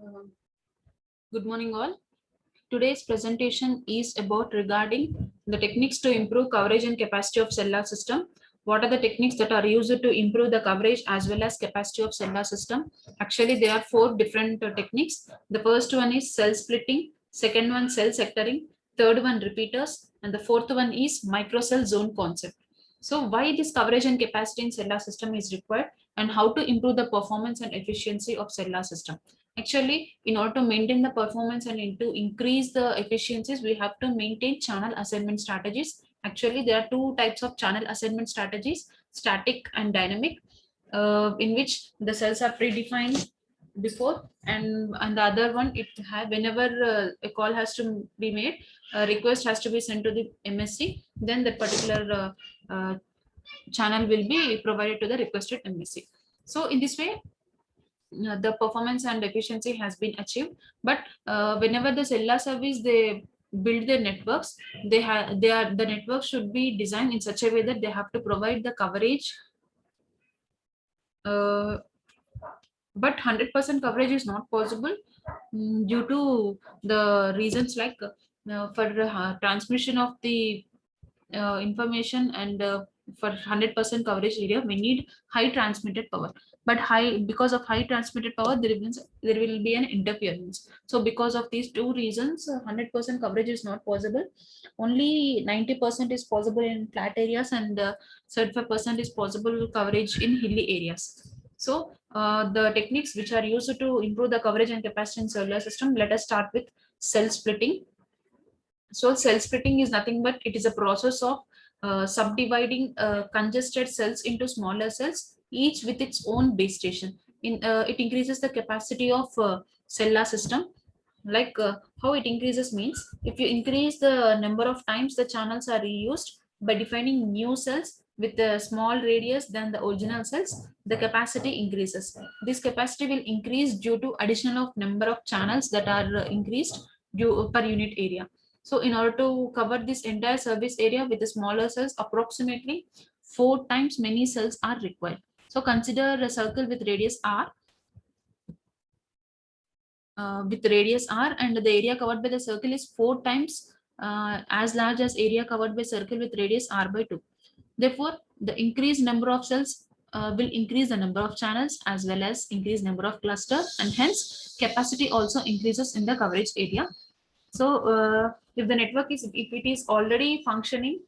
Uh, Good morning, all. Today's presentation is about regarding the techniques to improve coverage and capacity of cellular system. What are the techniques that are used to improve the coverage as well as capacity of cellular system? Actually, there are four different techniques. The first one is cell splitting, second one cell sectoring, third one repeaters, and the fourth one is microcell zone concept. So, why this coverage and capacity in cellular system is required, and how to improve the performance and efficiency of cellular system? Actually, in order to maintain the performance and to increase the efficiencies, we have to maintain channel assignment strategies. Actually, there are two types of channel assignment strategies, static and dynamic, in which the cells are predefined before, and the other one, it have whenever a call has to be made, a request has to be sent to the MSC, then that particular channel will be provided to the requested MSC. So in this way, the performance and efficiency has been achieved. But whenever the cellular service they build their networks, the network should be designed in such a way that they have to provide the coverage, uh, but 100% coverage is not possible, due to the reasons like, for transmission of the information, and for 100% coverage area we need high transmitted power. But high because of high transmitted power, there will be an interference. So because of these two reasons, 100% coverage is not possible. Only 90% is possible in flat areas, and 75% is possible coverage in hilly areas. So the techniques which are used to improve the coverage and capacity in cellular system, let us start with cell splitting. So cell splitting is nothing but it is a process of subdividing congested cells into smaller cells, each with its own base station. It increases the capacity of cellular system. Like, how it increases means, if you increase the number of times the channels are reused by defining new cells with a small radius than the original cells, the capacity increases. This capacity will increase due to additional of number of channels that are increased per unit area. So in order to cover this entire service area with the smaller cells, approximately 4 times many cells are required. So consider a circle with radius r, and the area covered by the circle is 4 times as large as area covered by circle with radius r by 2. Therefore, the increased number of cells will increase the number of channels as well as increase number of clusters, and hence capacity also increases in the coverage area. So if the network is, if it is already functioning,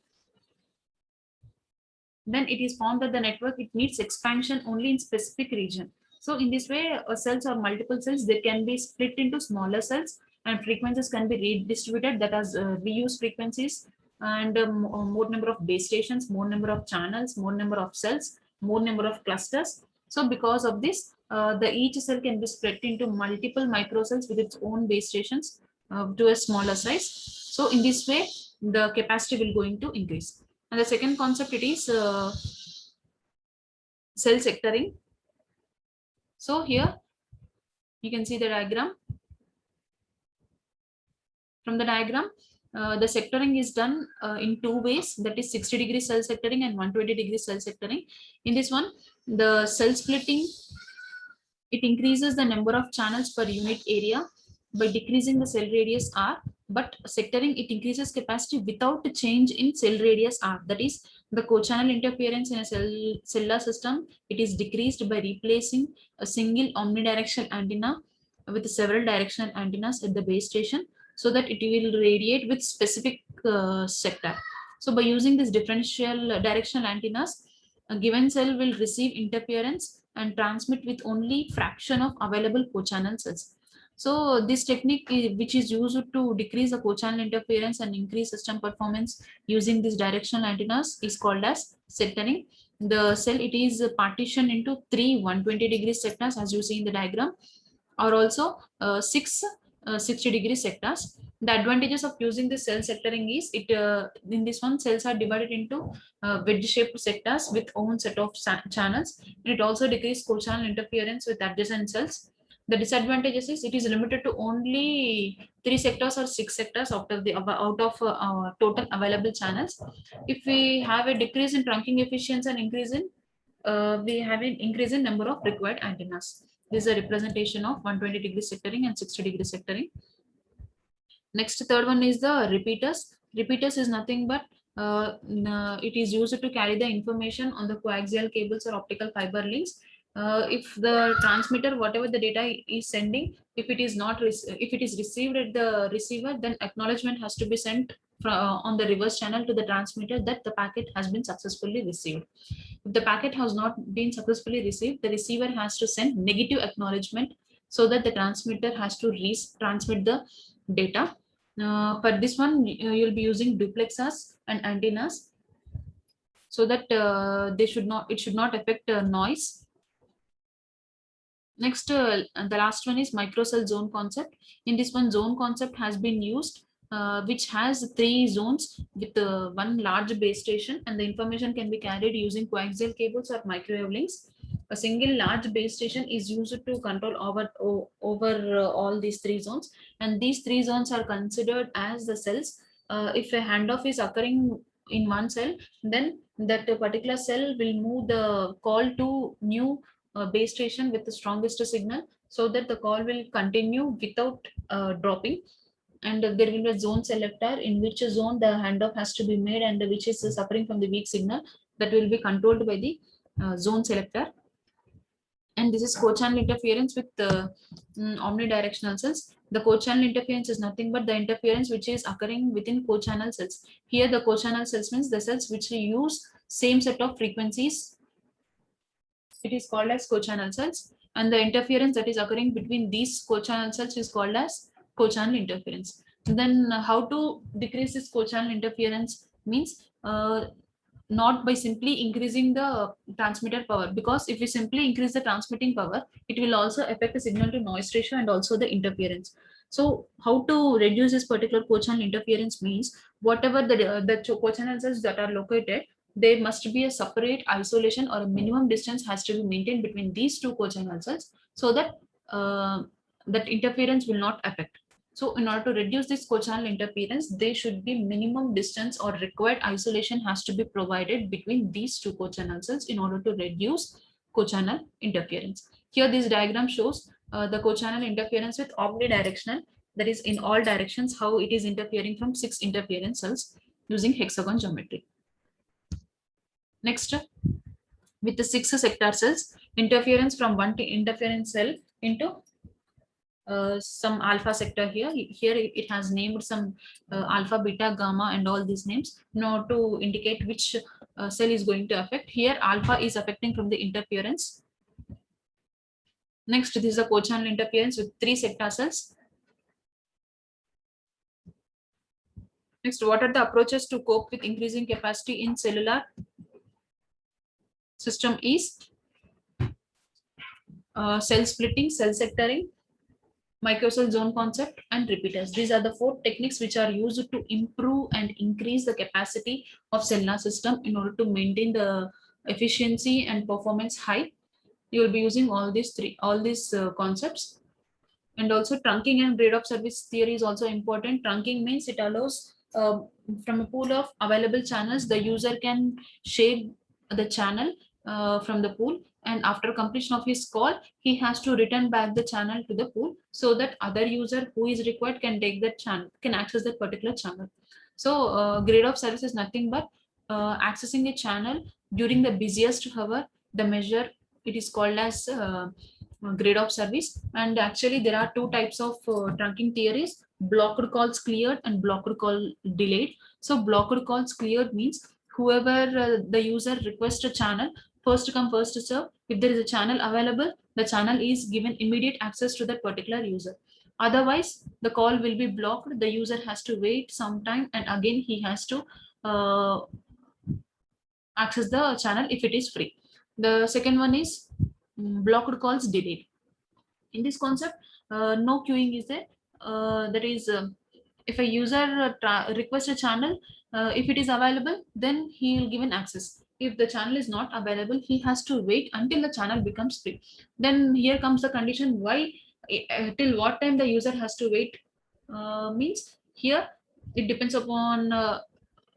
then it is found that the network, it needs expansion only in specific region. So in this way, cells or multiple cells, they can be split into smaller cells, and frequencies can be redistributed, that is reuse frequencies, and more number of base stations, more number of channels, more number of cells, more number of clusters. So because of this, the each cell can be split into multiple microcells with its own base stations to a smaller size. So in this way, the capacity will going to increase. And the second concept, it is cell sectoring. So here you can see the diagram. From the diagram, the sectoring is done in two ways, that is 60-degree cell sectoring and 120-degree cell sectoring. In this one, the cell splitting, it increases the number of channels per unit area by decreasing the cell radius r, but sectoring, it increases capacity without a change in cell radius r. That is, the co-channel interference in a cellular system, it is decreased by replacing a single omnidirectional antenna with several directional antennas at the base station, so that it will radiate with specific sector. So by using this differential directional antennas, a given cell will receive interference and transmit with only fraction of available co-channel cells. So this technique, which is used to decrease the co-channel interference and increase system performance using these directional antennas, is called as sectoring. The cell, it is partitioned into three 120-degree sectors, as you see in the diagram, or also six 60-degree sectors. The advantages of using the cell sectoring is, it in this one, cells are divided into wedge-shaped sectors with own set of channels. It also decreases co-channel interference with adjacent cells. The disadvantages is, it is limited to only 3 sectors or 6 sectors out of total available channels. If we have a decrease in trunking efficiency and increase in we have an increase in number of required antennas. This is a representation of 120 degree sectoring and 60 degree sectoring. Next, third one is the repeaters. Repeaters is nothing but it is used to carry the information on the coaxial cables or optical fiber links. If the transmitter, whatever the data is sending, if it is not if it is received at the receiver, then acknowledgement has to be sent on the reverse channel to the transmitter that the packet has been successfully received. If the packet has not been successfully received, the receiver has to send negative acknowledgement so that the transmitter has to transmit the data. For this one, you'll be using duplexers and antennas so that it should not affect noise. Next, the last one is microcell zone concept. In this one, zone concept has been used, which has 3 zones with one large base station, and the information can be carried using coaxial cables or microwave links. A single large base station is used to control over all these 3 zones, and these 3 zones are considered as the cells. If a handoff is occurring in one cell, then that particular cell will move the call to new base station with the strongest signal so that the call will continue without dropping. And there will be a zone selector in which zone the handoff has to be made and which is suffering from the weak signal, that will be controlled by the zone selector. And this is co-channel interference with omnidirectional cells. The co-channel interference is nothing but the interference which is occurring within co-channel cells. Here the co-channel cells means the cells which use same set of frequencies. It is called as co-channel cells, and the interference that is occurring between these co-channel cells is called as co-channel interference. Then how to decrease this co-channel interference means not by simply increasing the transmitter power, because if we simply increase the transmitting power, it will also affect the signal to noise ratio and also the interference. So how to reduce this particular co-channel interference means whatever the co-channel cells that are located, there must be a separate isolation or a minimum distance has to be maintained between these 2 co-channel cells so that that interference will not affect. So in order to reduce this co-channel interference, there should be minimum distance or required isolation has to be provided between these 2 co-channel cells in order to reduce co-channel interference. Here this diagram shows the co-channel interference with omnidirectional, that is in all directions, how it is interfering from 6 interference cells using hexagon geometry. Next, with the 6 sector cells, interference from one interference cell into some alpha sector here. Here it has named some alpha, beta, gamma, and all these names now to indicate which cell is going to affect. Here alpha is affecting from the interference. Next, this is a co-channel interference with 3 sector cells. Next, what are the approaches to cope with increasing capacity in cellular system is cell splitting, cell sectoring, microcell zone concept, and repeaters. These are the 4 techniques which are used to improve and increase the capacity of cellular system in order to maintain the efficiency and performance high. You will be using all these concepts. And also trunking and grade of service theory is also important. Trunking means it allows from a pool of available channels, the user can share the channel from the pool, and after completion of his call, he has to return back the channel to the pool so that other user who is required can take that channel, can access that particular channel. So grade of service is nothing but accessing a channel during the busiest hour. The measure, it is called as grade of service. And actually there are 2 types of trunking theories: blocked calls cleared and blocked call delayed. So blocked calls cleared means whoever the user requests a channel, first come first serve. If there is a channel available, the channel is given immediate access to that particular user. Otherwise the call will be blocked, the user has to wait some time and again he has to access the channel if it is free. The second one is blocked calls delayed. In this concept, no queuing is there. That is, if a user requests a channel, if it is available, then he will give an access. If the channel is not available, he has to wait until the channel becomes free. Then here comes the condition why, till what time the user has to wait, means here it depends upon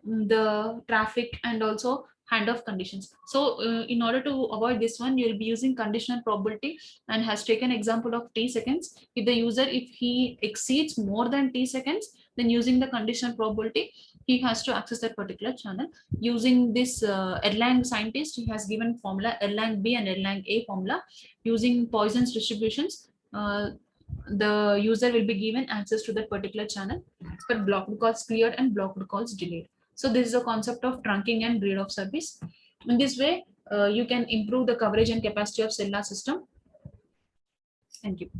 the traffic and also handoff conditions. So in order to avoid this one, you'll be using conditional probability, and has taken example of t seconds. If the user, if he exceeds more than t seconds, then using the conditional probability, he has to access that particular channel. Using this Erlang scientist, he has given formula Erlang B and Erlang A formula. Using Poisson's distributions, the user will be given access to that particular channel, but blocked calls cleared and blocked calls delayed. So this is a concept of trunking and read of service. In this way, you can improve the coverage and capacity of Cella system. Thank you.